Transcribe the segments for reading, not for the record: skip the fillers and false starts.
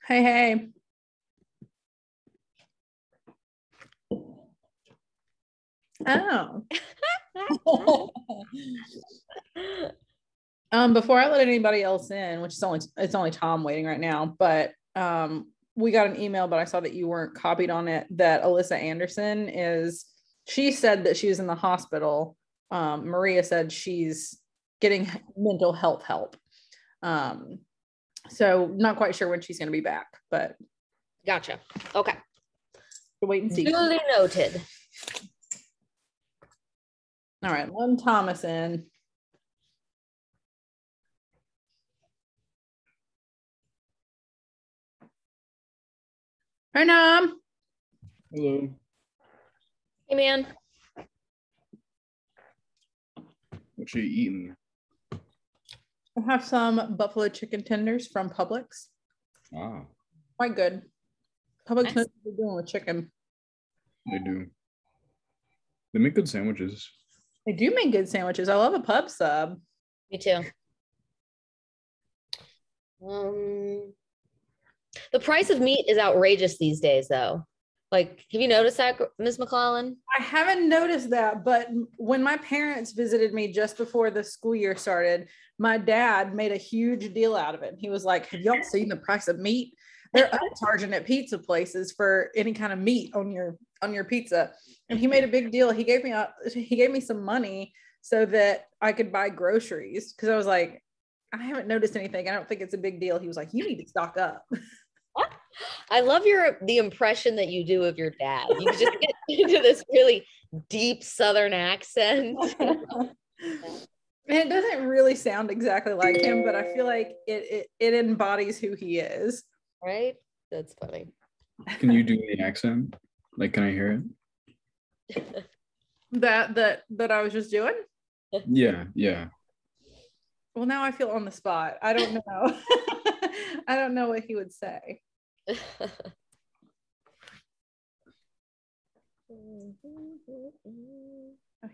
Hey, hey. Oh. Before I let anybody else in, which is only Tom waiting right now, but we got an email, but I saw that you weren't copied on it, that Alyssa Anderson she said that she was in the hospital. Maria said she's getting mental health help. So not quite sure when she's going to be back, but gotcha. Okay. We'll wait and see. Duly noted. All right, Lynn Thomas in. Hey, Nom. Hello. Hey, man. What you eating? I have some buffalo chicken tenders from Publix. Wow. Quite good. Publix Nice. knows what they're doing with chicken. They do. They make good sandwiches. They do make good sandwiches. I love a pub sub. Me too. The price of meat is outrageous these days, though. Like, have you noticed that, Ms. McClellan? I haven't noticed that, but when my parents visited me just before the school year started, my dad made a huge deal out of it. He was like, have y'all seen the price of meat? They're upcharging at pizza places for any kind of meat on your pizza. And he made a big deal. He gave me some money so that I could buy groceries, because I was like, I haven't noticed anything. I don't think it's a big deal. He was like, you need to stock up. I love the impression that you do of your dad. You just get into this really deep Southern accent. And it doesn't really sound exactly like him, but I feel like it embodies who he is. Right? That's funny. Can you do the accent? Like, can I hear it? That I was just doing? Yeah. Well, now I feel on the spot. I don't know. I don't know what he would say. Oh,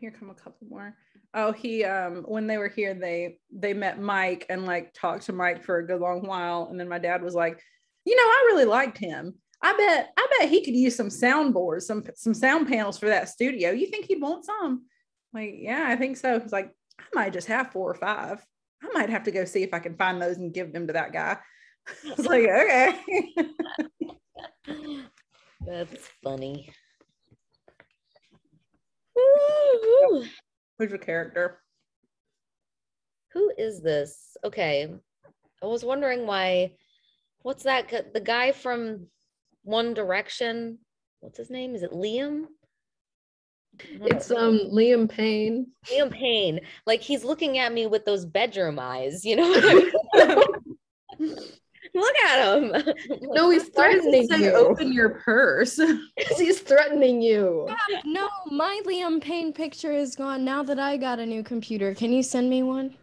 here come a couple more. Oh, he when they were here, they met Mike and like talked to Mike for a good long while, and then my dad was like, I really liked him. I bet he could use some soundboards, some sound panels for that studio. You think he'd want some? Like, yeah, I think so. He's like, I might just have 4 or 5. I might have to go see if I can find those and give them to that guy. I was like, okay. That's funny. Who's your character? Who is this? Okay. I was wondering what's that? The guy from One Direction. What's his name? Is it Liam? It's Liam Payne. Liam Payne. Like, he's looking at me with those bedroom eyes, you know what I mean? Look at him. No, he's threatening you. Open your purse. He's threatening you. No, my Liam Payne picture is gone now that I got a new computer. Can you send me one?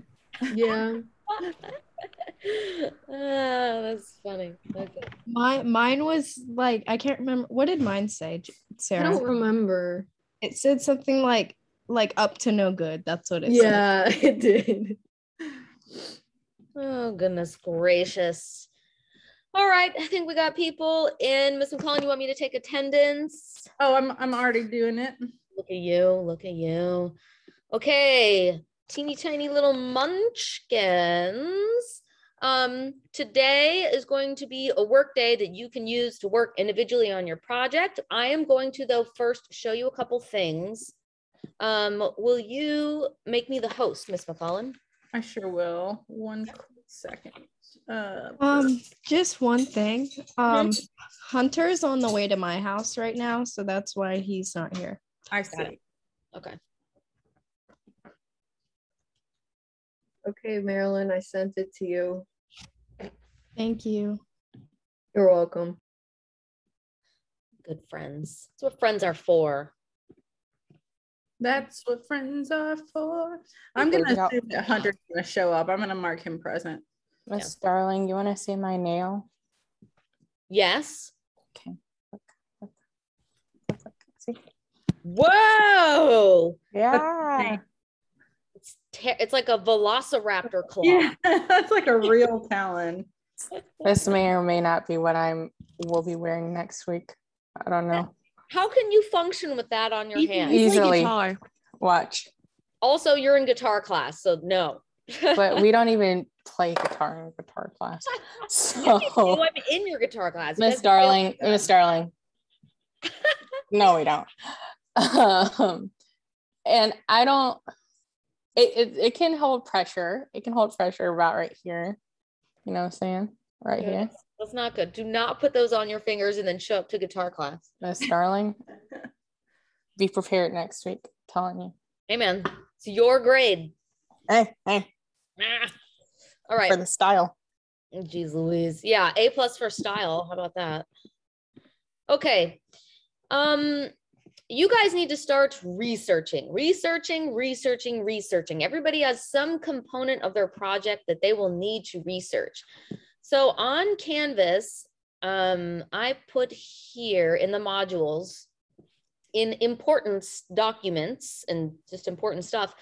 Yeah. That's funny. Okay. Mine was like, I can't remember. What did mine say, Sarah? I don't remember. It said something like up to no good. That's what it said. Yeah, it did. Oh, goodness gracious. All right, I think we got people in. Miss McClellan, you want me to take attendance? Oh, I'm already doing it. Look at you, look at you. Okay, teeny tiny little munchkins. Today is going to be a work day that you can use to work individually on your project. I am going to, though, first show you a couple things. Will you make me the host, Miss McClellan? I sure will. One second. Just one thing. Hunter's on the way to my house right now, so that's why he's not here. I see. Okay. Okay, Marilyn, I sent it to you. Thank you. You're welcome. Good friends. That's what friends are for. That's what friends are for. I'm gonna assume that Hunter's gonna show up. I'm gonna mark him present. Miss Darling, you want to see my nail? Yes. Okay. Look. See? Whoa. Yeah. It's like a velociraptor claw. Yeah, that's like a real talon. This may or may not be what will be wearing next week. I don't know. How can you function with that on your You hand? play Easily. guitar. Watch. Also, you're in guitar class, so no. But we don't even play guitar in guitar class. Oh, So, I'm in your guitar class. You Miss guys Darling, feel- Miss Darling. No, we don't. And I don't, it can hold pressure. It can hold pressure about right here. You know what I'm saying? Right Yeah, here. that's not good. Do not put those on your fingers and then show up to guitar class. Miss Darling, be prepared next week. I'm telling you. Amen. It's your grade. Hey, Ah. All for right. the style. Jeez Louise. Yeah, A+ for style. How about that? Okay. You guys need to start researching. Everybody has some component of their project that they will need to research. So on Canvas, I put here in the modules, in importance documents and just important stuff,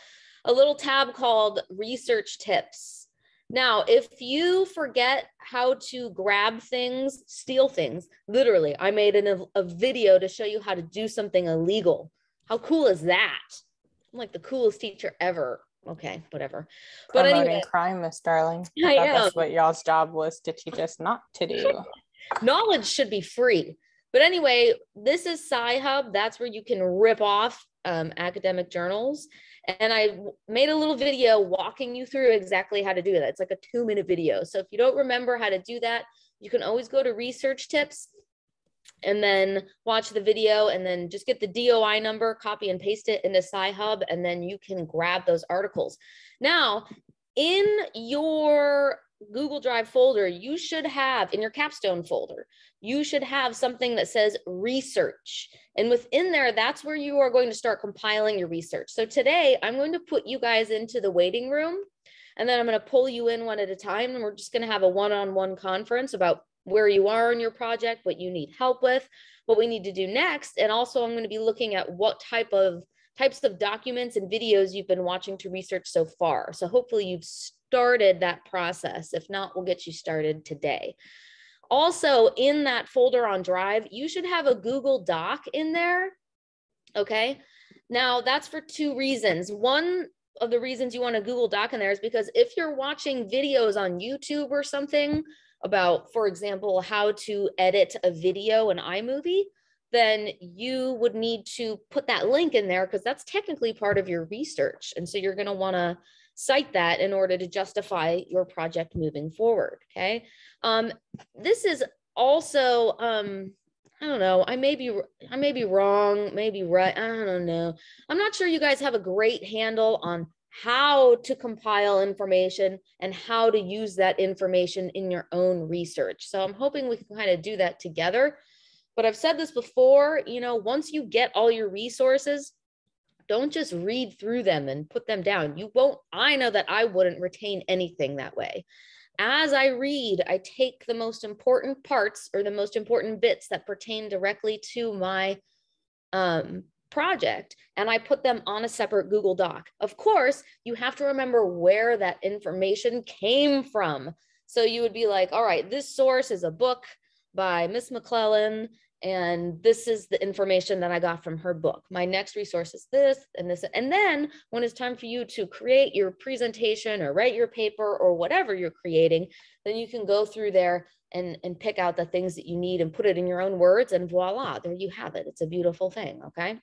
a little tab called research tips. Now, if you forget how to grab things, steal things, literally, I made a video to show you how to do something illegal. How cool is that? I'm like the coolest teacher ever. Okay, whatever. But Promoting anyway, crime, Miss Darling. I thought that's am. what y'all's job was, to teach us not to do. Knowledge should be free. But anyway, this is Sci-Hub. That's where you can rip off academic journals. And I made a little video walking you through exactly how to do that. It's like a 2-minute video. So if you don't remember how to do that, you can always go to research tips and then watch the video and then just get the DOI number, copy and paste it into Sci-Hub, and then you can grab those articles. Now, in your Google Drive folder, you should have, in your capstone folder, you should have something that says research. And within there, that's where you are going to start compiling your research. So today I'm going to put you guys into the waiting room, and then I'm going to pull you in one at a time. And we're just going to have a one-on-one conference about where you are in your project, what you need help with, what we need to do next. And also I'm going to be looking at what types of documents and videos you've been watching to research so far. So hopefully you've started that process. If not, we'll get you started today. Also, in that folder on Drive, you should have a Google Doc in there. Okay. Now that's for 2 reasons. One of the reasons you want a Google Doc in there is because if you're watching videos on YouTube or something about, for example, how to edit a video in iMovie, then you would need to put that link in there because that's technically part of your research. And so you're going to want to cite that in order to justify your project moving forward. Okay. This is also, I don't know, I may be wrong, maybe right. I don't know. I'm not sure you guys have a great handle on how to compile information and how to use that information in your own research. So I'm hoping we can kind of do that together. But I've said this before, you know, once you get all your resources, don't just read through them and put them down. You won't, I know that I wouldn't retain anything that way. As I read, I take the most important parts or the most important bits that pertain directly to my project, and I put them on a separate Google Doc. Of course, you have to remember where that information came from. So you would be like, all right, this source is a book by Miss McClellan, and this is the information that I got from her book. My next resource is this and this. And then when it's time for you to create your presentation or write your paper or whatever you're creating, then you can go through there and pick out the things that you need and put it in your own words, and voila, there you have it. It's a beautiful thing, okay?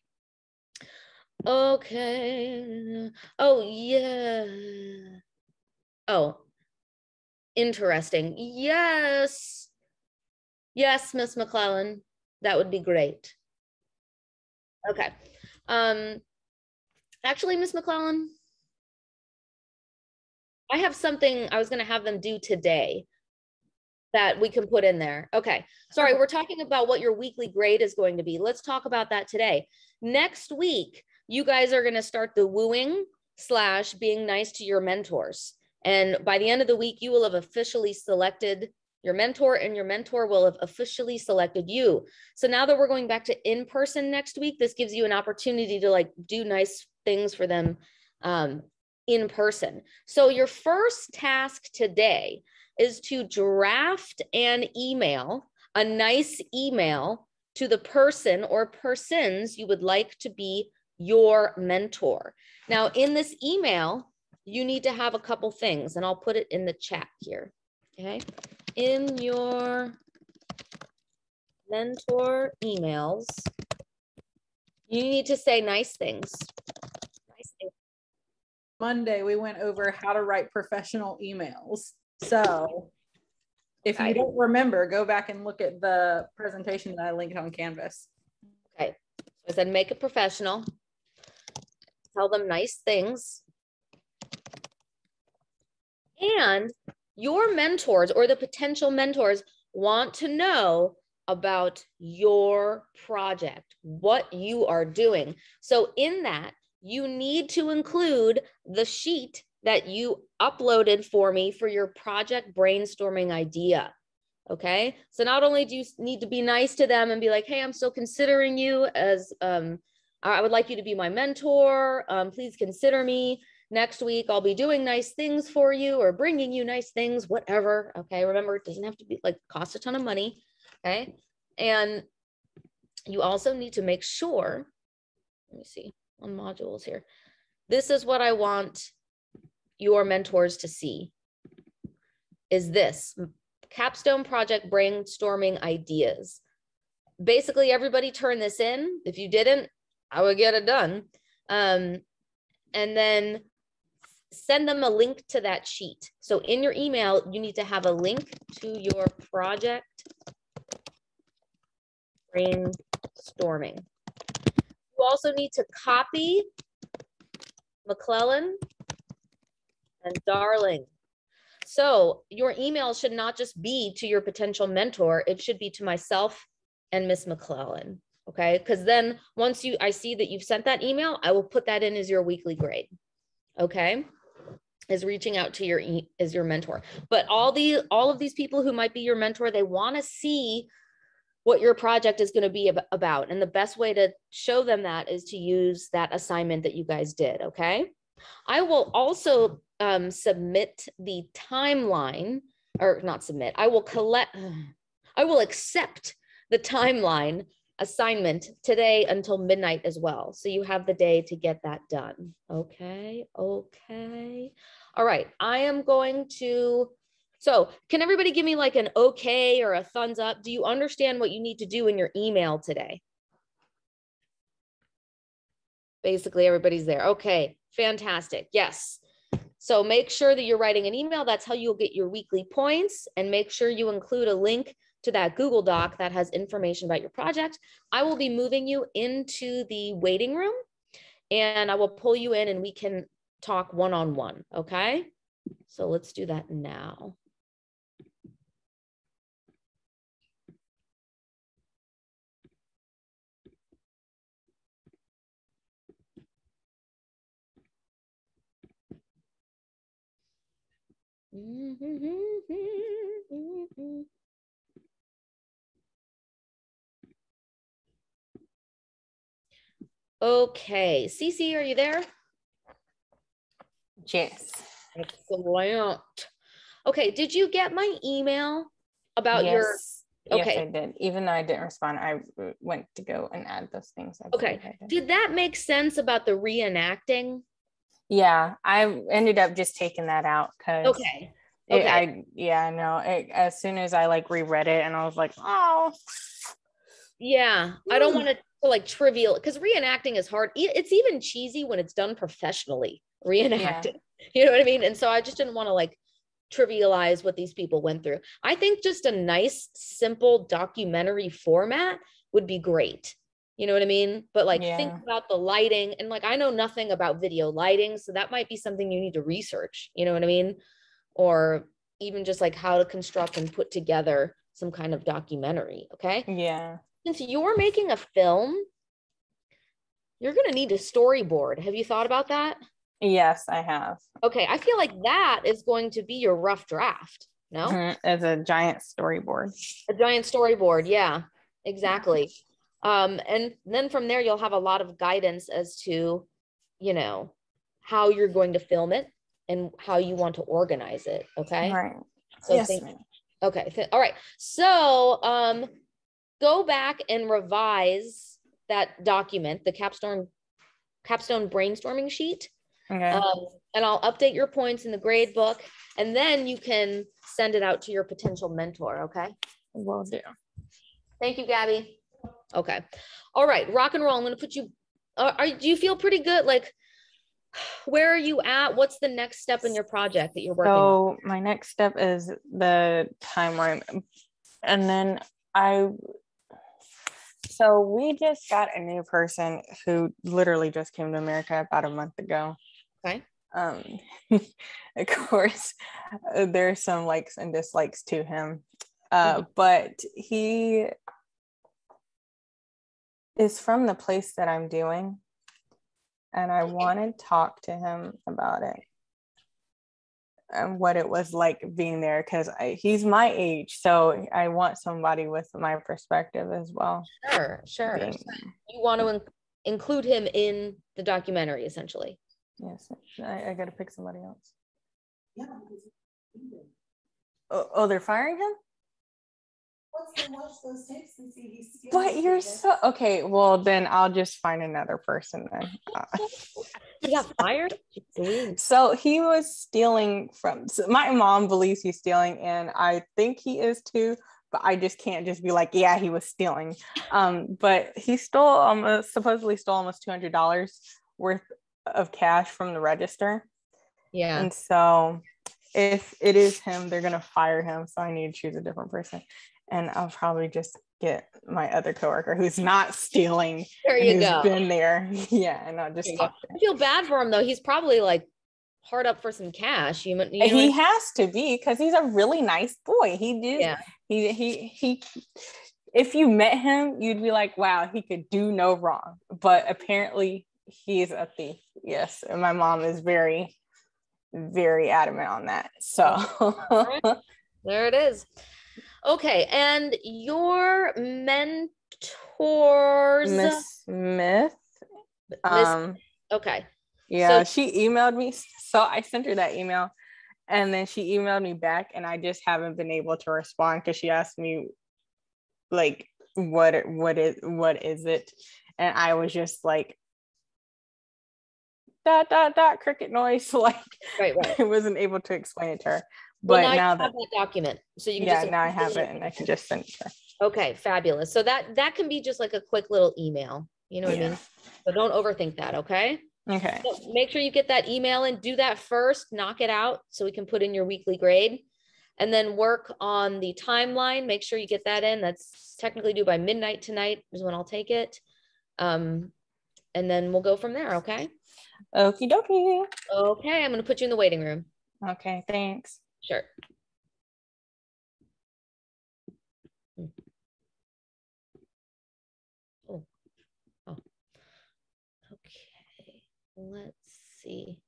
Okay. Oh, yeah. Oh, interesting. Yes. Yes, Miss McClellan. That would be great. Okay. Actually, Miss McClellan, I have something I was going to have them do today that we can put in there. Okay. Sorry, we're talking about what your weekly grade is going to be. Let's talk about that today. Next week, you guys are going to start the wooing / being nice to your mentors. And by the end of the week, you will have officially selected your mentor, and your mentor will have officially selected you. So now that we're going back to in-person next week, this gives you an opportunity to like do nice things for them in person. So your first task today is to draft an email, a nice email to the person or persons you would like to be your mentor. Now, in this email, you need to have a couple things, and I'll put it in the chat here, okay? In your mentor emails, you need to say nice things. Nice things. Monday, we went over how to write professional emails. So if you don't remember, go back and look at the presentation that I linked on Canvas. Okay, I said make it professional. Tell them nice things. And your mentors or the potential mentors want to know about your project, what you are doing. So in that, you need to include the sheet that you uploaded for me for your project brainstorming idea. Okay, so not only do you need to be nice to them and be like, hey, I'm still considering you as, I would like you to be my mentor. Please consider me. Next week, I'll be doing nice things for you or bringing you nice things, whatever. Okay, remember, it doesn't have to be like cost a ton of money. Okay, and you also need to make sure, let me see on modules here. This is what I want your mentors to see, is this capstone project brainstorming ideas. Basically, everybody turn this in. If you didn't, I would get it done. And then send them a link to that sheet. So in your email, you need to have a link to your project brainstorming. You also need to copy McClellan and Darling. So your email should not just be to your potential mentor, it should be to myself and Miss McClellan, okay? Because then once I see that you've sent that email, I will put that in as your weekly grade, okay? Is reaching out to your mentor. But all of these people who might be your mentor, they want to see what your project is going to be about. And the best way to show them that is to use that assignment that you guys did, okay? I will also submit the timeline, or not submit, I will accept the timeline assignment today until midnight as well. So you have the day to get that done. Okay, okay. All right, I am going to, so can everybody give me like an okay or a thumbs up? Do you understand what you need to do in your email today? Basically, everybody's there. Okay, fantastic. Yes. So make sure that you're writing an email. That's how you'll get your weekly points, and make sure you include a link to that Google Doc that has information about your project. I will be moving you into the waiting room, and I will pull you in and we can talk one-on-one, okay? So let's do that now. Okay, Cece, are you there? Yes. Excellent. Okay, did you get my email about yes. your? Okay. Yes, I did. Even though I didn't respond, I went to go and add those things. Okay. Did that make sense about the reenacting? Yeah, I ended up just taking that out because okay. Okay. As soon as I like reread it, and I was like, oh. Yeah, I don't want to like trivial, because reenacting is hard. It's even cheesy when it's done professionally. Reenacting, you know what I mean? And so I just didn't want to like trivialize what these people went through. I think just a nice, simple documentary format would be great. You know what I mean? But like think about the lighting, and like I know nothing about video lighting, so that might be something you need to research. You know what I mean? Or even just like how to construct and put together some kind of documentary. Okay. Yeah. Since you're making a film, you're going to need a storyboard. Have you thought about that? Yes, I have. Okay. I feel like that is going to be your rough draft. No? As a giant storyboard. A giant storyboard. Yeah, exactly. And then from there, you'll have a lot of guidance as to, you know, how you're going to film it and how you want to organize it. Okay. Right. So Yes, think, ma'am. okay. All right. So go back and revise that document, the capstone brainstorming sheet. Okay. And I'll update your points in the grade book, and then you can send it out to your potential mentor. Okay. Will do. Thank you, Gabby. Okay. All right. Rock and roll. I'm going to put you, do you feel pretty good? Like, where are you at? What's the next step in your project that you're working on? So my next step is the timeline. And then so we just got a new person who literally just came to America about a month ago. Okay. Of course, there's some likes and dislikes to him. But he is from the place that I'm doing, and I want to talk to him about it and what it was like being there, because you my age, so I want somebody with my perspective as well. Sure. You want to include him in the documentary, essentially. Yes, I got to pick somebody else. Yeah. Oh, they're firing him? Watch those tapes and see he's stealing. But you're so okay. Well, then I'll just find another person then. He got fired. So he was stealing so my mom believes he's stealing, and I think he is too. But I just can't just be like, yeah, he was stealing. But he supposedly stole almost $200 worth of cash from the register. Yeah. And so if it is him, they're gonna fire him. So I need to choose a different person. And I'll probably just get my other coworker who's not stealing. There you who's go. Been there. Yeah. And I'll just talk to him. I feel bad for him though. He's probably like hard up for some cash. You know he has to be, because he's a really nice boy. He if you met him, you'd be like, wow, he could do no wrong. But apparently he's a thief. Yes. And my mom is very, very adamant on that. So there it is. Okay. And your mentors, Miss Smith. Okay. Yeah, so she emailed me. So I sent her that email, and then she emailed me back, and I just haven't been able to respond because she asked me like what is it? And I was just like dot cricket noise. Like right. I wasn't able to explain it to her. But now you have that document. So you can now I have it and I can just send it to her. Okay, fabulous. So that can be just like a quick little email. You know what I mean? So don't overthink that, okay? Okay. So make sure you get that email and do that first, knock it out so we can put in your weekly grade, and then work on the timeline. Make sure you get that in. That's technically due by midnight tonight is when I'll take it. And then we'll go from there, okay? Okie dokie. Okay, I'm gonna put you in the waiting room. Okay, thanks. Sure. Oh. Okay, let's see.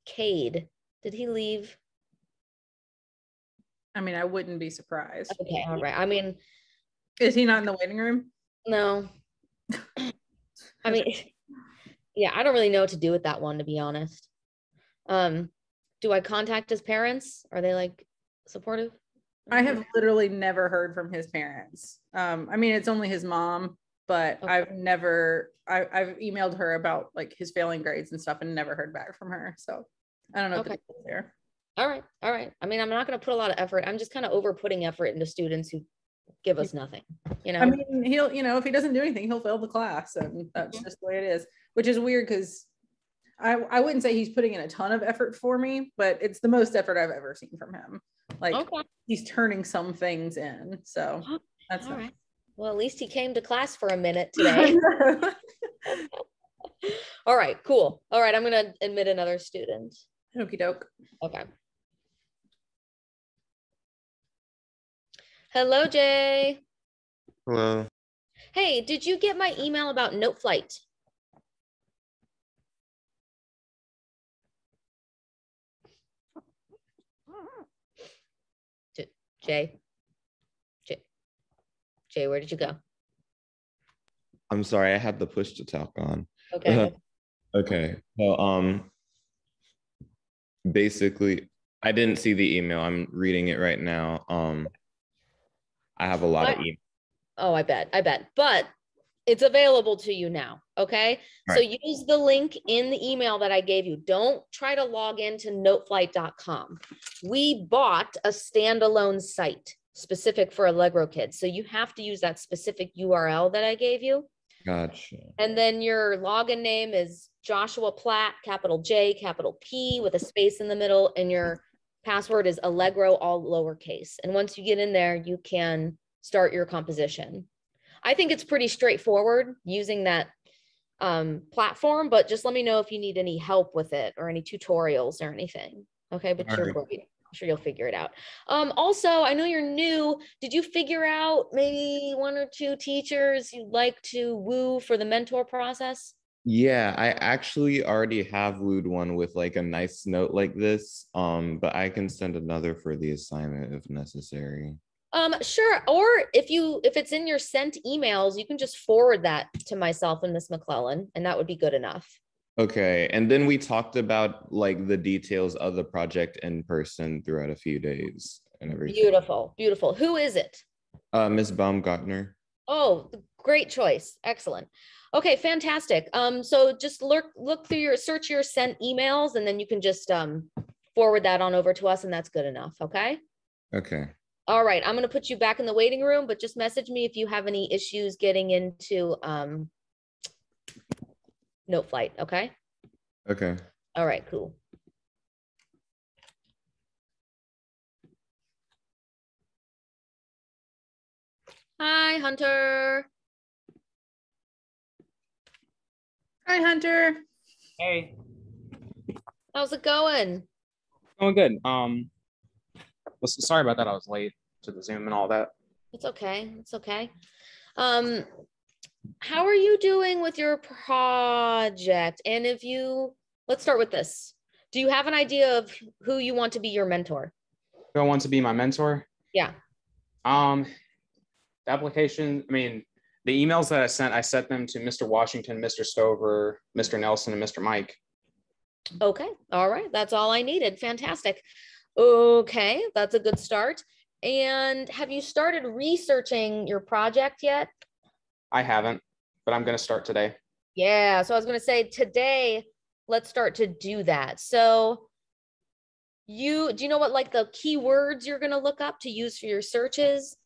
Cade, did he leave? I mean, I wouldn't be surprised. Okay, all right. I mean, is he not in the waiting room? No. I mean, yeah, I don't really know what to do with that one, to be honest. Do I contact his parents? Are they like supportive? I have literally never heard from his parents. I mean, it's only his mom, but okay. I've emailed her about like his failing grades and stuff and never heard back from her. So I don't know what the deal is there. All right. I mean, I'm not going to put a lot of effort. I'm just kind of over putting effort into students who give us nothing, you know? I mean, he'll, if he doesn't do anything, he'll fail the class, and that's just the way it is, which is weird because I wouldn't say he's putting in a ton of effort for me, but it's the most effort I've ever seen from him. Like he's turning some things in. So that's all right. Well, at least he came to class for a minute today. All right, cool. All right, I'm going to admit another student. Okie doke. Okay. Hello, Jay. Hello. Hey, did you get my email about Note Flight? Jay, where did you go? I'm sorry, I had the push to talk on. Okay. Okay. Well, basically, I didn't see the email. I'm reading it right now. I have a lot of email. Oh, I bet. But it's available to you now. Okay. So Right. use the link in the email that I gave you. Don't try to log into noteflight.com. We bought a standalone site specific for Allegro Kids. So you have to use that specific URL that I gave you. Gotcha. And then your login name is Joshua Platt, capital J, capital P with a space in the middle. And your password is Allegro, all lowercase. And once you get in there, you can start your composition. I think it's pretty straightforward using that platform, but just let me know if you need any help with it or any tutorials or anything. Okay, but you're great. I'm sure you'll figure it out. Also, I know you're new. Did you figure out maybe 1 or 2 teachers you'd like to woo for the mentor process? Yeah, I actually already have wooed one with like a nice note like this, but I can send another for the assignment if necessary. Sure. Or if it's in your sent emails, you can just forward that to myself and Miss McClellan, and that would be good enough. Okay. And then we talked about like the details of the project in person throughout a few days and everything. Beautiful, beautiful. Who is it? Miss Baumgartner. Oh, great choice. Excellent. Okay, fantastic. So just look through search your sent emails, and then you can just forward that on over to us, and that's good enough. Okay. Okay. All right. I'm going to put you back in the waiting room, but just message me if you have any issues getting into Noteflight. Okay. Okay. All right, cool. Hi, Hunter. Hi, Hunter. Hey, How's it going? going good. Sorry about that. I was late to the Zoom and all that. It's okay. It's okay. How are you doing with your project? And let's start with this. Do you have an idea of who you want to be your mentor? Do I want to be my mentor? Yeah. The application, the emails that I sent them to Mr. Washington, Mr. Stover, Mr. Nelson, and Mr. Mike. Okay. All right. That's all I needed. Fantastic. Okay. That's a good start. And have you started researching your project yet? I haven't, but I'm going to start today. Yeah. So I was going to say today, let's start to do that. So do you know what like the keywords you're going to look up to use for your searches?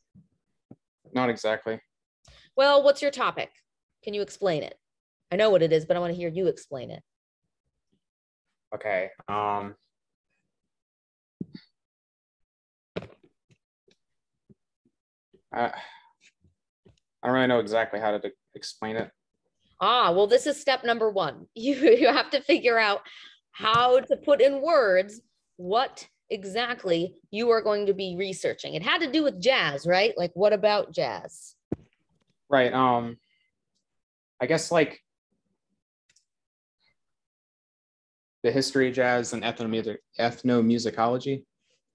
Not exactly. Well, what's your topic? Can you explain it? I know what it is, but I want to hear you explain it. Okay. I don't really know exactly how to explain it. Well, this is step number 1. You have to figure out how to put in words what exactly you are going to be researching. It had to do with jazz, right? Like, what about jazz? Right. I guess like the history of jazz and ethnomusicology.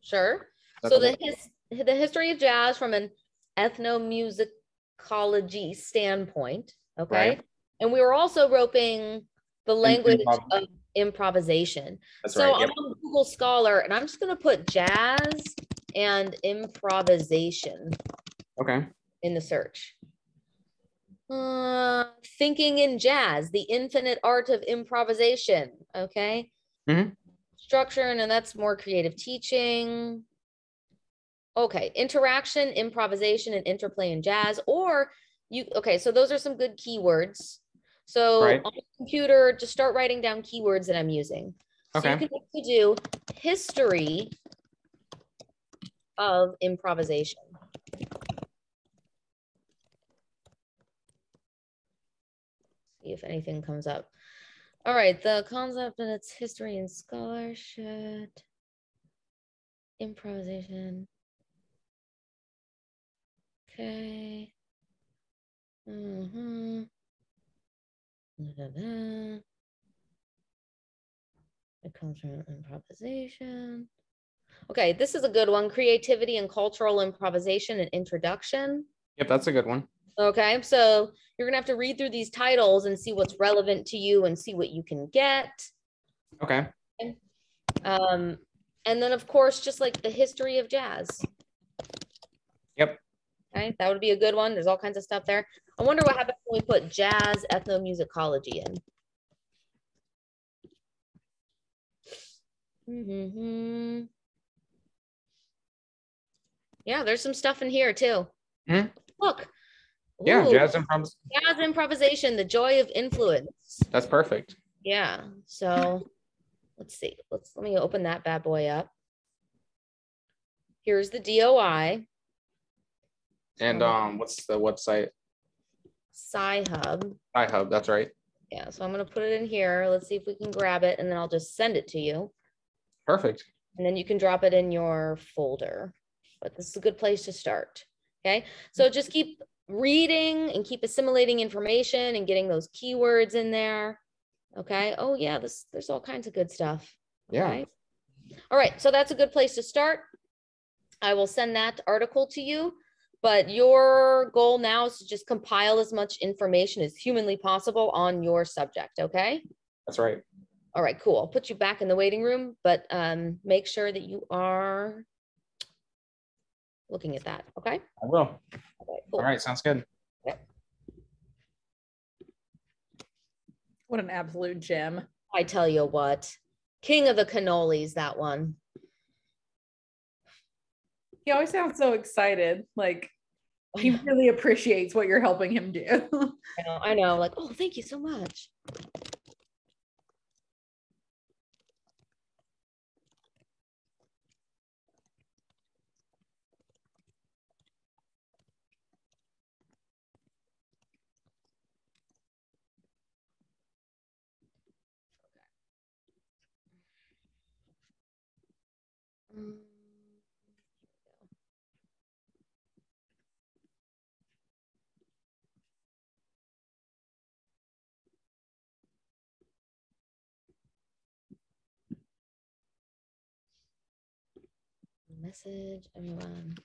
Sure. So the history of jazz from an ethnomusicology standpoint. Okay. Right. And we were also roping the language of improvisation. That's so right. Yep. I'm on Google Scholar, and I'm just going to put jazz and improvisation. Okay. In the search. Thinking in jazz, the infinite art of improvisation. Okay. Mm-hmm. Structure, and that's more creative teaching. Okay. Interaction, improvisation, and interplay in jazz. Okay, so those are some good keywords. So right. On the computer, just start writing down keywords that I'm using. So okay. You can actually do history of improvisation. See if anything comes up. All right, the concept and its history and scholarship, improvisation. Okay. Mm-hmm. It comes from improvisation. Okay, this is a good one. Creativity and cultural improvisation and introduction. Yep, that's a good one. Okay, so you're gonna have to read through these titles and see what's relevant to you and see what you can get. Okay. And then of course, just like the history of jazz. Yep. Okay, that would be a good one. There's all kinds of stuff there. I wonder what happens when we put jazz ethnomusicology in. Yeah, there's some stuff in here too. Look. Yeah, Ooh, jazz improvisation, the joy of influence. That's perfect. Yeah. So let's see. Let me open that bad boy up. Here's the DOI. And what's the website? Sci-Hub. iHub, that's right. Yeah, so I'm gonna put it in here. Let's see if we can grab it, and then I'll just send it to you. Perfect. And then you can drop it in your folder. But this is a good place to start. Okay, so just keep reading and keep assimilating information and getting those keywords in there. Okay. Oh yeah, there's all kinds of good stuff. Okay? Yeah. All right, so that's a good place to start. I will send that article to you, but your goal now is to just compile as much information as humanly possible on your subject. Okay. That's right. All right, cool. I'll put you back in the waiting room, but make sure that you are looking at that. Okay. I will. Okay, cool. All right, sounds good. Yep. What an absolute gem. I tell you what, king of the cannolis, that one. He always sounds so excited. Like he really appreciates what you're helping him do. I know, like, oh, thank you so much. Message everyone.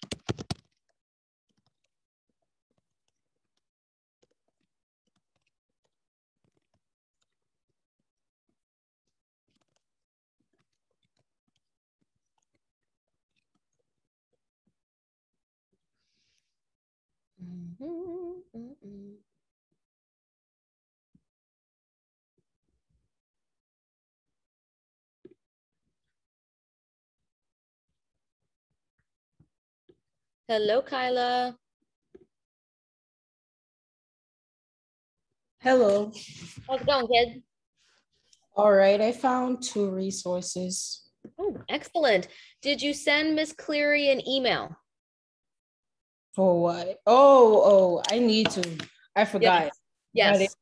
Hello, Kyla. Hello. How's it going, kid? All right, I found 2 resources. Oh, excellent. Did you send Miss Cleary an email? For what? Oh, I need to. I forgot. Yes.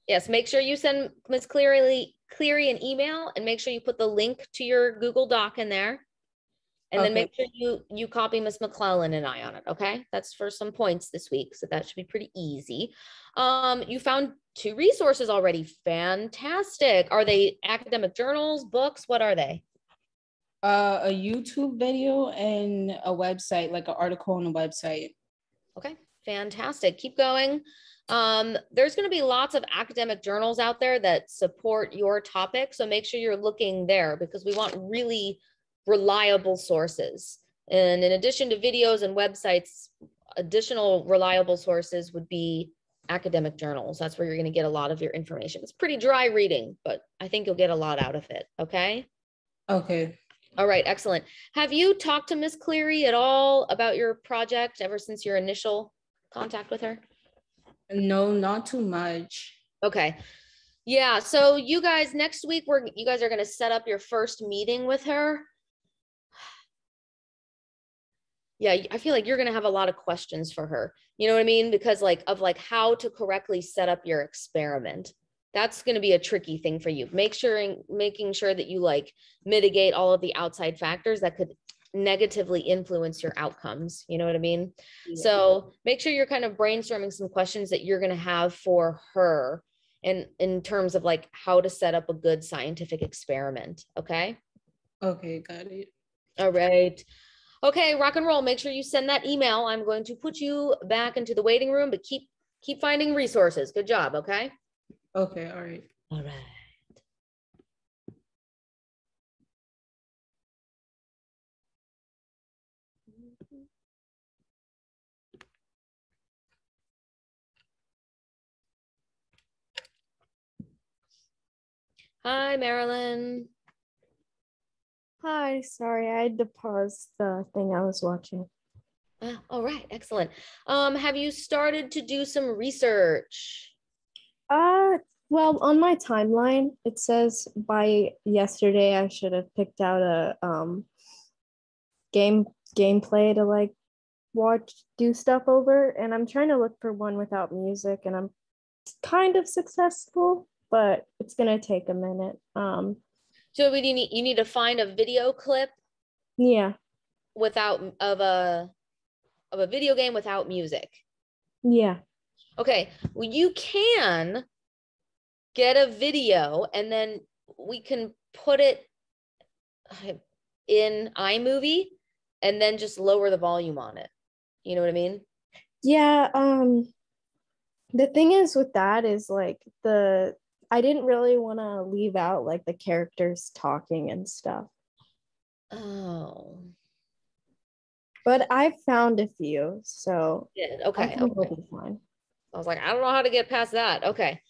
Yes, make sure you send Miss Cleary an email and make sure you put the link to your Google Doc in there. And then make sure you copy Miss McClellan and I on it, okay? That's for some points this week, so that should be pretty easy. You found 2 resources already. Fantastic. Are they academic journals, books? What are they? A YouTube video and a website, like an article on a website. Okay, fantastic. Keep going. There's going to be lots of academic journals out there that support your topic, so make sure you're looking there because we want really reliable sources. And in addition to videos and websites, additional reliable sources would be academic journals. That's where you're going to get a lot of your information. It's pretty dry reading, but I think you'll get a lot out of it. Okay. Okay. All right. Excellent. Have you talked to Miss Cleary at all about your project ever since your initial contact with her? No, not too much. Okay. Yeah. So you guys, next week, you guys are going to set up your first meeting with her. Yeah, I feel like you're going to have a lot of questions for her. You know what I mean? Because of how to correctly set up your experiment. That's going to be a tricky thing for you. Making sure that you mitigate all of the outside factors that could negatively influence your outcomes. You know what I mean? Yeah. So make sure you're kind of brainstorming some questions that you're going to have for her in terms of how to set up a good scientific experiment. Okay. Okay, got it. All right. Okay, rock and roll. Make sure you send that email. I'm going to put you back into the waiting room, but keep finding resources. Good job, okay? Okay, all right. All right. Hi, Marilyn. Hi, sorry, I had to pause the thing I was watching. All right, excellent. Have you started to do some research? Well, on my timeline, it says by yesterday I should have picked out a gameplay to like do stuff over, and I'm trying to look for one without music, and I'm kind of successful, but it's gonna take a minute. So what do you need to find a video clip Yeah, of a video game without music. yeah. Okay, well, you can get a video and then we can put it in iMovie and then just lower the volume on it. You know what I mean? Yeah, the thing is with that is like I didn't really want to leave out like the characters talking and stuff. Oh. But I found a few, so Okay. I think we'll be fine. I was like, I don't know how to get past that. Okay.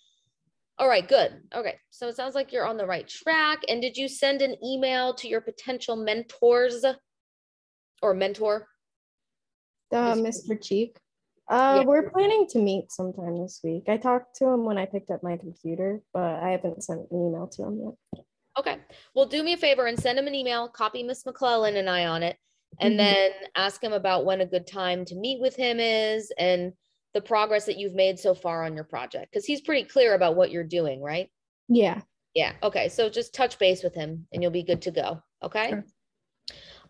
All right, good. Okay. So it sounds like you're on the right track. And did you send an email to your potential mentors or mentor? Mr. Cheek. Yeah. We're planning to meet sometime this week. I talked to him when I picked up my computer, but I haven't sent an email to him yet. Okay. Well, do me a favor and send him an email, copy Miss McClellan and I on it, and Mhm. then ask him about when a good time to meet with him is and the progress that you've made so far on your project. Because he's pretty clear about what you're doing, right? Yeah. Yeah. Okay. So just touch base with him and you'll be good to go. Okay. Sure.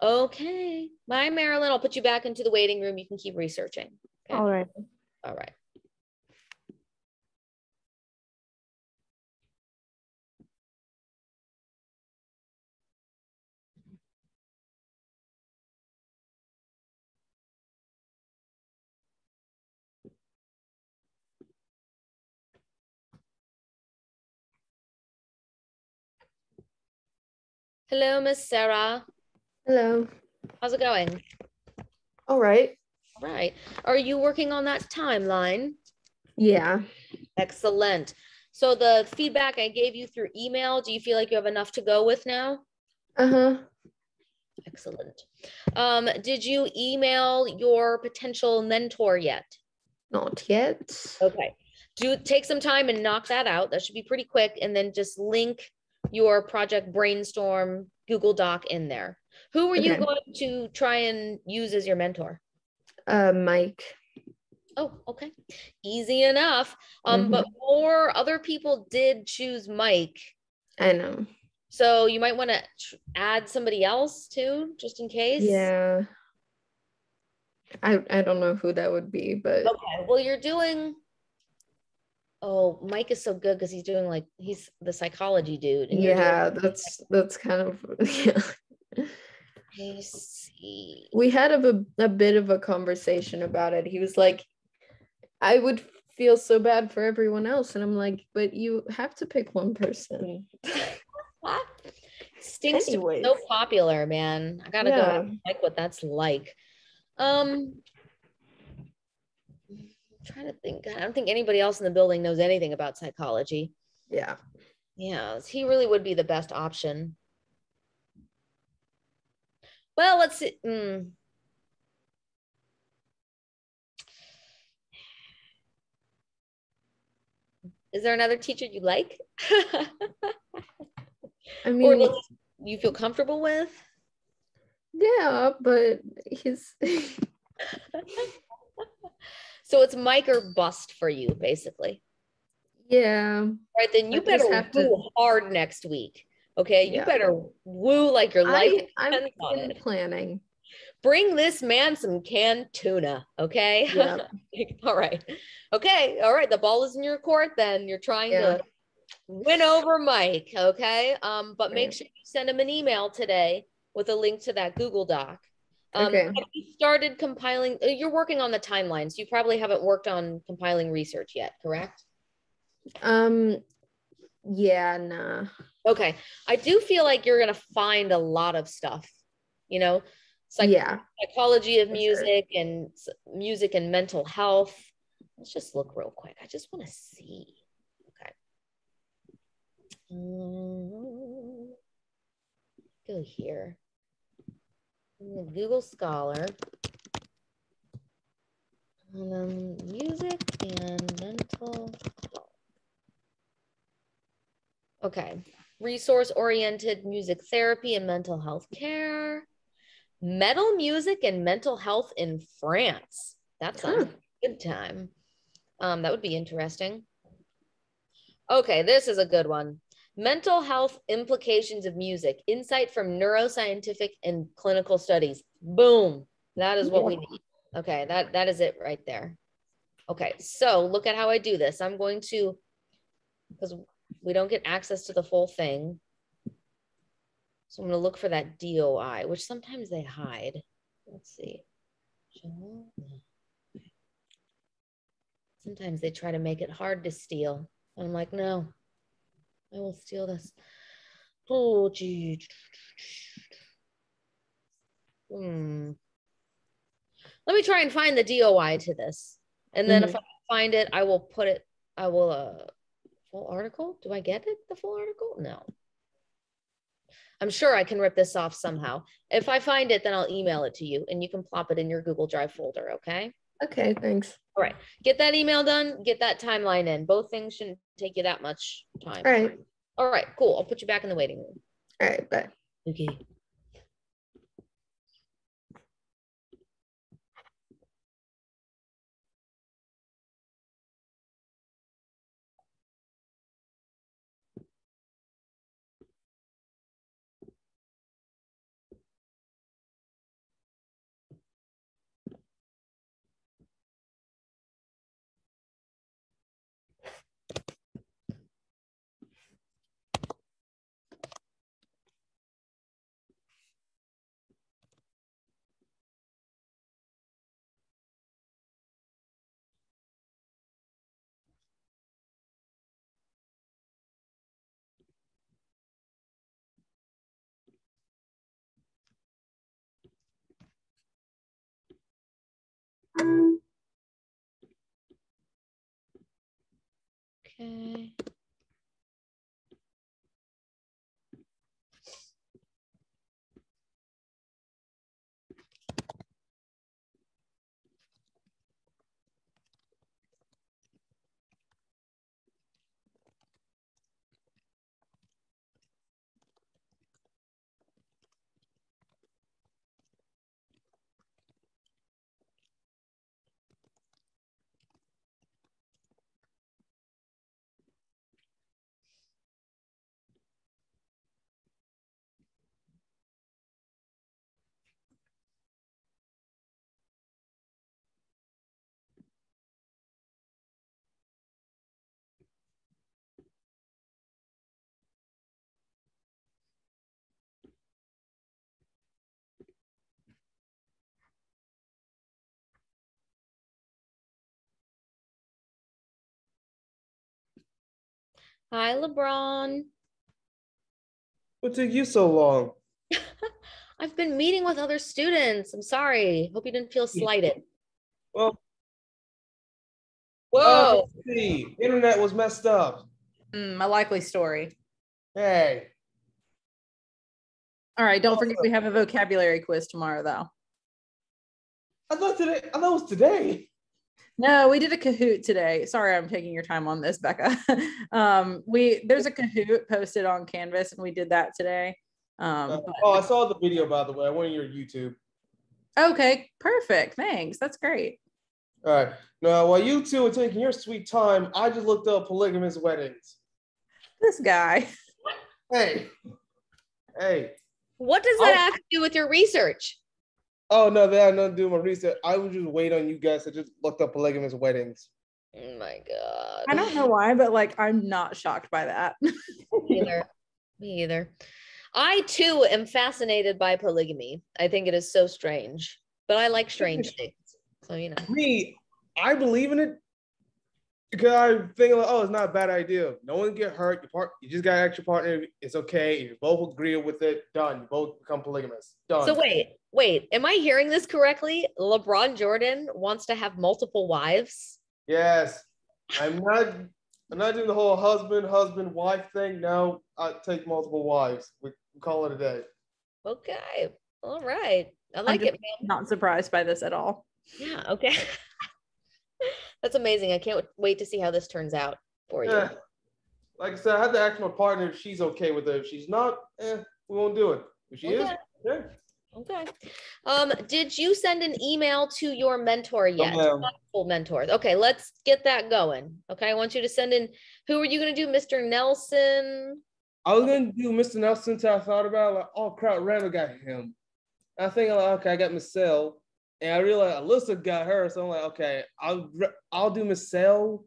Okay. Bye, Marilyn. I'll put you back into the waiting room. You can keep researching. Okay? All right. All right. Hello, Miss Sarah. Hello. How's it going? All right. All right. Are you working on that timeline? Yeah. Excellent. So the feedback I gave you through email, do you feel like you have enough to go with now? Uh-huh. Excellent. Did you email your potential mentor yet? Not yet. Okay. Take some time and knock that out. That should be pretty quick. And then just link your project brainstorm Google Doc in there. Who are you Okay. going to try and use as your mentor? Mike. Oh, okay. Easy enough. But more other people did choose Mike. I know. So you might want to add somebody else too, just in case. Yeah. I don't know who that would be, but Okay. Well, you're doing. Oh, Mike is so good because he's the psychology dude. And yeah, that's kind of yeah. I see. We had a bit of a conversation about it. He was like, I would feel so bad for everyone else. And I'm like, but you have to pick one person. Stinks to be so popular, man. I gotta go like what that's like. I'm trying to think. I don't think anybody else in the building knows anything about psychology. Yeah. Yeah, he really would be the best option. Well, let's see. Is there another teacher you like? I mean, or you feel comfortable with? Yeah, but he's so it's Mike or bust for you, basically. Yeah. All right, then you better woo hard next week. Okay, you better woo like your life. I'm planning. Bring this man some canned tuna, okay? Yeah. All right. Okay, all right. The ball is in your court then. You're trying to win over Mike, okay? But make sure you send him an email today with a link to that Google Doc. Okay. Have you started compiling? You're working on the timelines. You probably haven't worked on compiling research yet, correct? Yeah, nah. Okay. I do feel like you're going to find a lot of stuff, you know, Yeah. psychology of For sure. music and mental health. Let's just look real quick. I just want to see. Okay. Go here. Google Scholar. Music and mental health. Okay. Resource-oriented music therapy and mental health care. Metal music and mental health in France. That sounds like a good time. That would be interesting. Okay, this is a good one. Mental health implications of music, insight from neuroscientific and clinical studies. Boom. That is what we need. Okay, that is it right there. Okay, so look at how I do this. I'm going to, because we don't get access to the full thing. So I'm going to look for that DOI, which sometimes they hide. Let's see. Sometimes they try to make it hard to steal. I'm like, no, I will steal this. Oh, gee. Let me try and find the DOI to this. And then if I find it, I will put it, full article? Do I get it, the full article? No. I'm sure I can rip this off somehow. If I find it, then I'll email it to you and you can plop it in your Google Drive folder, okay? Okay, thanks. All right, get that email done, get that timeline in. Both things shouldn't take you that much time. All right. All right, cool. I'll put you back in the waiting room. All right, bye. Okay. Okay. Hi, LeBron. What took you so long? I've been meeting with other students. I'm sorry. Hope you didn't feel slighted. Well, Whoa. see, internet was messed up. My likely story. Hey. All right, don't forget we have a vocabulary quiz tomorrow, though. I thought it was today. No, we did a Kahoot today. Sorry, I'm taking your time on this, Becca. There's a Kahoot posted on Canvas, and we did that today. I saw the video, by the way. I went on your YouTube. Okay, perfect. Thanks. That's great. All right. Now, while you two are taking your sweet time, I just looked up polygamous weddings. This guy. Hey. What does that have to do with your research? Oh, no, that I'm not doing my research. I would just wait on you guys to just look up polygamous weddings. Oh my God. I don't know why, but like, I'm not shocked by that. Me either. I too am fascinated by polygamy. I think it is so strange, but I like strange things. So, you know. Me, I believe in it because I think like, oh, it's not a bad idea. No one get hurt. You just got an extra partner. It's okay. If you both agree with it, done. You both become polygamous. Done. So wait, am I hearing this correctly? LeBron Jordan wants to have multiple wives? Yes. I'm not doing the whole husband, wife thing. No, I take multiple wives. We call it a day. Okay. All right. I like it, man. Not surprised by this at all. Yeah, okay. That's amazing. I can't wait to see how this turns out for you. Yeah. Like I said, I had to ask my partner if she's okay with it. If she's not, we won't do it. If she is, yeah. Okay. Did you send an email to your mentor yet? Full mentors. Okay, let's get that going. Okay, I want you to send in. Who are you going to do, Mr. Nelson? I was going to do Mr. Nelson until I thought about it, like, oh crap, Randall got him. I think like, okay, I got Michelle, and I realized Alyssa got her, so I'm like, okay, I'll do Michelle.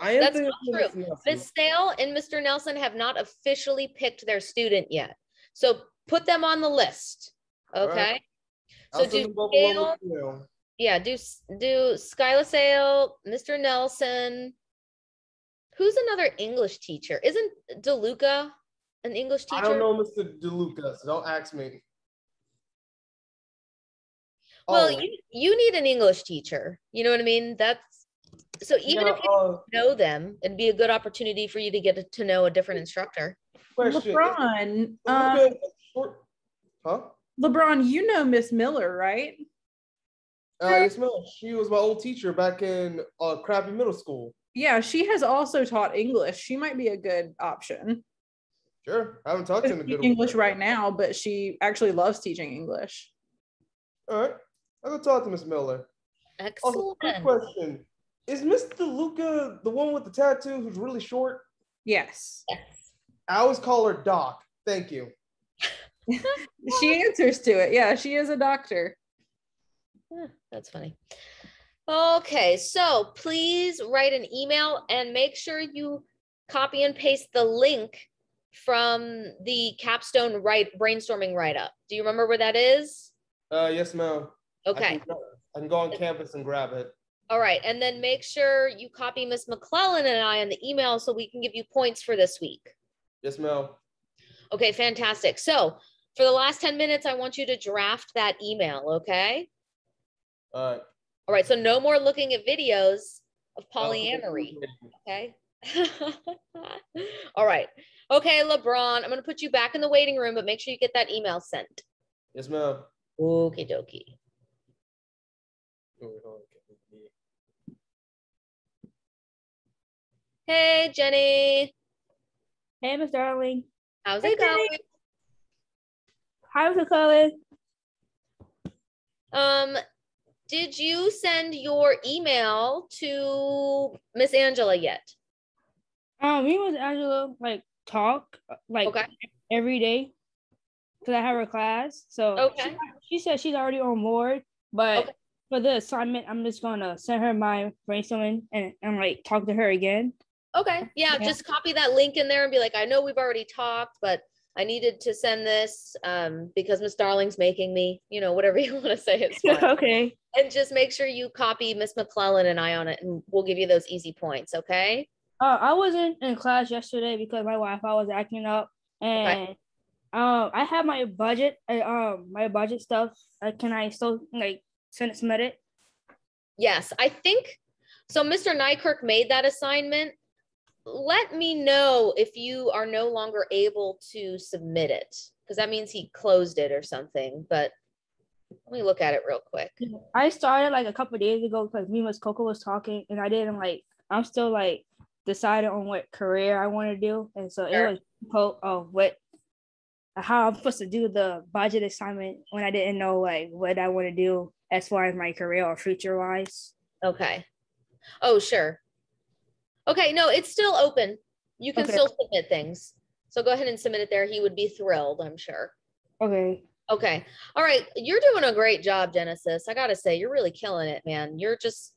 That's not true. Miss Sale and Mr. Nelson have not officially picked their student yet, so put them on the list. Okay. Right. So do Sale, yeah, do Skyla Sale, Mr. Nelson. Who's another English teacher? Isn't DeLuca an English teacher? I don't know Mr. DeLuca, so don't ask me. Well, you need an English teacher. You know what I mean? That's so even if you don't know them, it'd be a good opportunity for you to get to know a different instructor. Question. LeBron, LeBron, you know Miss Miller, right? Miss Miller, she was my old teacher back in crappy middle school. Yeah, she has also taught English. She might be a good option. Sure, I haven't talked to her in a good English right now, but she actually loves teaching English. All right, I'll go talk to Miss Miller. Excellent. Also, quick question: is Mr. Luca the one with the tattoo who's really short? Yes. I always call her Doc. Thank you. She answers to it. Yeah, she is a doctor. That's funny. Okay, so please write an email and make sure you copy and paste the link from the capstone brainstorming write-up. Do you remember where that is? Yes, ma'am. Okay. I can go on campus and grab it. All right, and then make sure you copy Miss McClellan and I on the email so we can give you points for this week. Yes, ma'am. Okay, fantastic. So for the last 10 minutes, I want you to draft that email, okay? All right. All right, so no more looking at videos of polyamory, okay? All right. Okay, LeBron, I'm going to put you back in the waiting room, but make sure you get that email sent. Yes, ma'am. Okie dokie. Hey, Jenny. Hey, Miss Darling. How's it going? How's it going? Did you send your email to Miss Angela yet? Me and Miss Angela talk every day because I have her class. So she said she's already on board, but for the assignment, I'm just gonna send her my brainstorming and talk to her again. Okay, yeah, just copy that link in there and be like, I know we've already talked, but I needed to send this because Miss Darling's making me, whatever you want to say. It's fine. Okay. And just make sure you copy Miss McClellan and I on it, and we'll give you those easy points, okay? I wasn't in class yesterday because my Wi-Fi was acting up, and I have my budget, stuff. Can I still submit it? Yes, I think so. Mr. Nykirk made that assignment. Let me know if you are no longer able to submit it, because that means he closed it or something. But let me look at it real quick. I started a couple of days ago because me and Miss Coco was talking, and I didn't I'm still deciding on what career I want to do, and so it was how I'm supposed to do the budget assignment when I didn't know what I want to do as far as my career or future wise. Okay. Oh, sure. Okay, no, it's still open. You can still submit things. So go ahead and submit it there. He would be thrilled, I'm sure. Okay. Okay. All right. You're doing a great job, Genesis. I gotta say, you're really killing it, man. You're just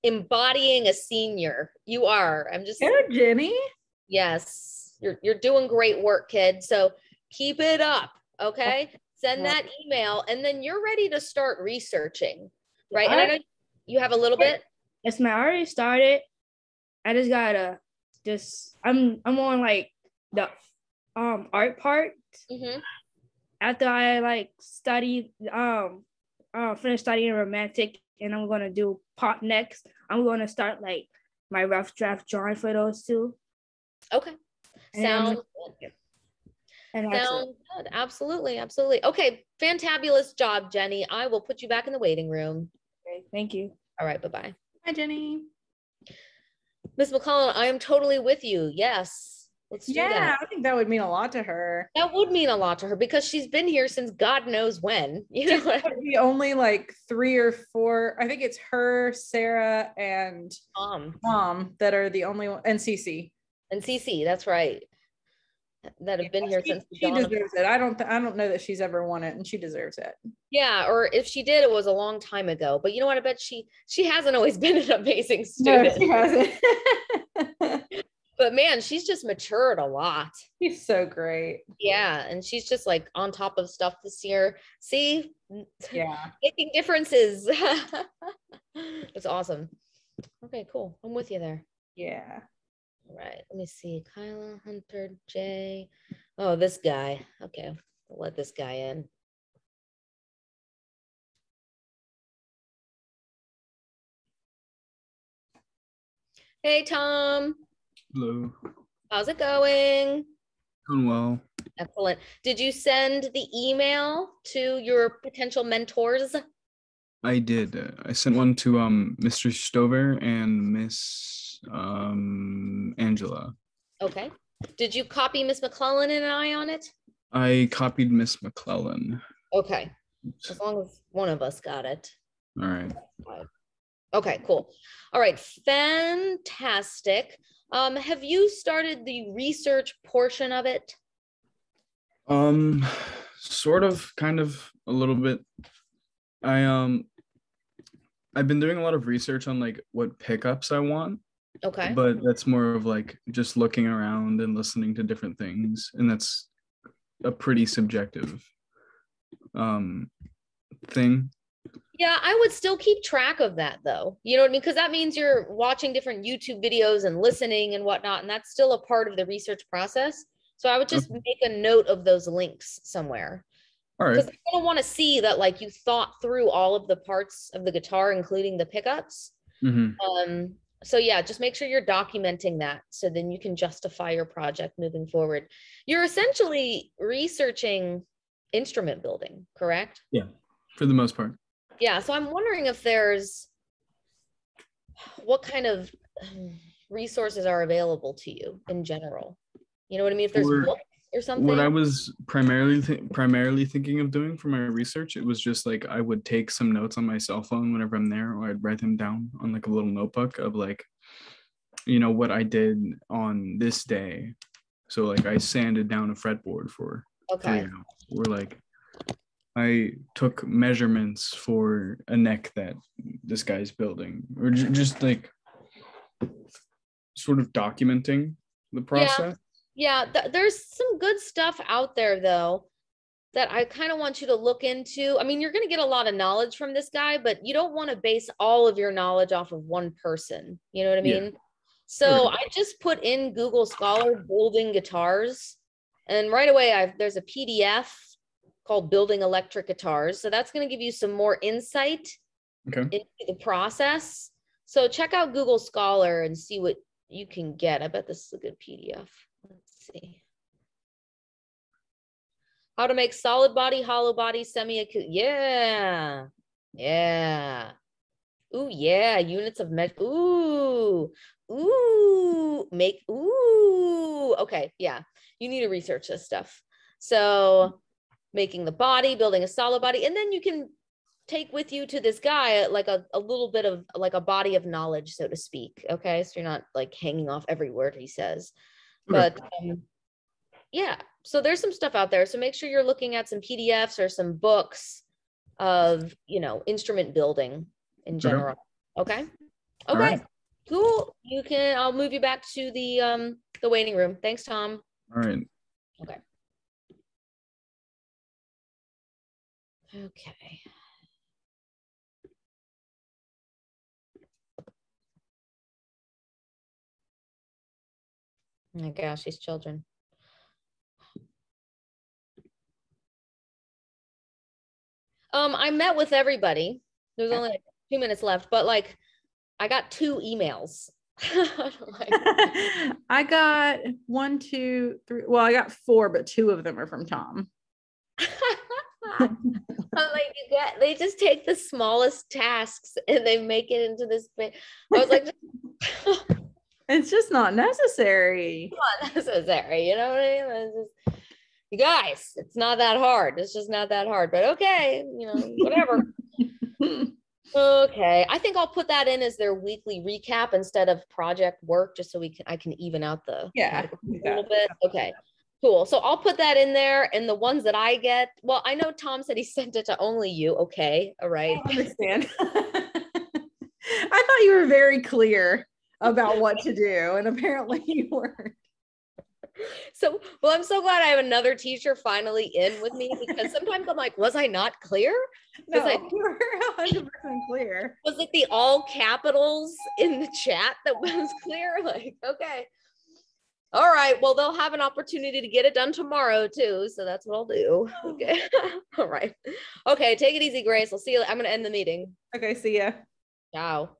embodying a senior. You are. I'm just Jenny. Yes. You're doing great work, kid. So keep it up. Okay. Send that email and then you're ready to start researching. Right. And I know you have a little bit. Yes, ma'am. I already started. I just gotta I'm on like the art part. After I like study finish studying romantic and I'm gonna do pop next. I'm gonna start like my rough draft drawing for those two. Okay. Sounds good. Sounds good. Absolutely. Absolutely. Okay. Fantabulous job, Jenny. I will put you back in the waiting room. Okay. Thank you. All right. Bye-bye. Hi, Jenny. Miss McClellan, I am totally with you. Yes. Let's do that. I think that would mean a lot to her. That would mean a lot to her because she's been here since God knows when. You know, the only like 3 or 4. I think it's her, Sarah, and Mom that are the only one, and Cece. And Cece, that's right. That have been here since she deserves it. I don't know that she's ever won it, and she deserves it. Yeah, or if she did, it was a long time ago. But you know what? I bet she hasn't always been an amazing student. No, she hasn't. But man, she's just matured a lot. She's so great. Yeah, and she's just like on top of stuff this year. See? Yeah. Making differences. That's awesome. Okay, cool. I'm with you there. Yeah. All right, let me see. Kyla, Hunter, Jay. Oh, this guy. Okay, I'll let this guy in. Hey, Tom. Hello. How's it going? Doing well. Excellent. Did you send the email to your potential mentors? I did. I sent one to Mr. Stover and Miss Angela. Okay. Did you copy Miss McClellan and an eye on it? I copied Miss McClellan. Okay. As long as one of us got it. All right. Okay, cool. All right, fantastic. Have you started the research portion of it? Sort of, kind of, a little bit. I've been doing a lot of research on like what pickups I want. Okay. But that's more of like just looking around and listening to different things, and that's a pretty subjective thing. Yeah, I would still keep track of that though. You know what I mean? Because that means you're watching different YouTube videos and listening and whatnot, and that's still a part of the research process. So I would just make a note of those links somewhere. All right. Because I don't want to see that like you thought through all of the parts of the guitar, including the pickups. So yeah, just make sure you're documenting that so then you can justify your project moving forward. You're essentially researching instrument building, correct? Yeah, for the most part. Yeah, so I'm wondering if there's what kind of resources are available to you in general. You know what I mean? If there's books or something. What I was primarily thinking of doing for my research, it was just like I would take some notes on my cell phone whenever I'm there, or I'd write them down on like a little notebook of like, you know, what I did on this day. So like I sanded down a fretboard for 3 hours, or like I took measurements for a neck that this guy's building, or just like sort of documenting the process. Yeah, there's some good stuff out there though that I kind of want you to look into. I mean, you're going to get a lot of knowledge from this guy, but you don't want to base all of your knowledge off of one person. You know what I mean? Yeah. So I just put in Google Scholar building guitars, and right away there's a PDF called Building Electric Guitars. So that's going to give you some more insight into the process. So check out Google Scholar and see what you can get. I bet this is a good PDF. Let's see. How to make solid body, hollow body, semi-acoustic. Yeah. Yeah. Ooh, yeah. Units of measure. Ooh. Ooh. Ooh. Okay. Yeah. You need to research this stuff. So making the body, building a solid body, and then you can take with you to this guy like a little bit of like a body of knowledge, so to speak. Okay. So you're not like hanging off every word he says. But yeah, so there's some stuff out there. So make sure you're looking at some PDFs or some books of, you know, instrument building in general. Okay. Okay. Right. Cool. I'll move you back to the waiting room. Thanks, Tom. All right. Okay. Okay. Oh my gosh, these children. I met with everybody. There's only like 2 minutes left, but like I got 2 emails. I got 1, 2, 3. Well, I got 4, but 2 of them are from Tom. I'm like, they just take the smallest tasks and they make it into this big. I was like, it's just not necessary. Not necessary, you know what I mean? It's just, you guys, it's not that hard. It's just not that hard, but okay, you know, whatever. Okay, I think I'll put that in as their weekly recap instead of project work, just so I can even out the a little bit. Okay, cool. So I'll put that in there, and the ones that I get, well, I know Tom said he sent it to only you. Okay, all right. I understand. I thought you were very clear about what to do, and apparently you weren't. So, well, I'm so glad I have another teacher finally in with me, because sometimes I'm like, was I not clear? No, you were 100% clear. Was it the all capitals in the chat that was clear? Like, okay. All right. Well, they'll have an opportunity to get it done tomorrow too. So that's what I'll do. Okay. All right. Okay. Take it easy, Grace. I'll see you. I'm going to end the meeting. Okay. See ya. Ciao.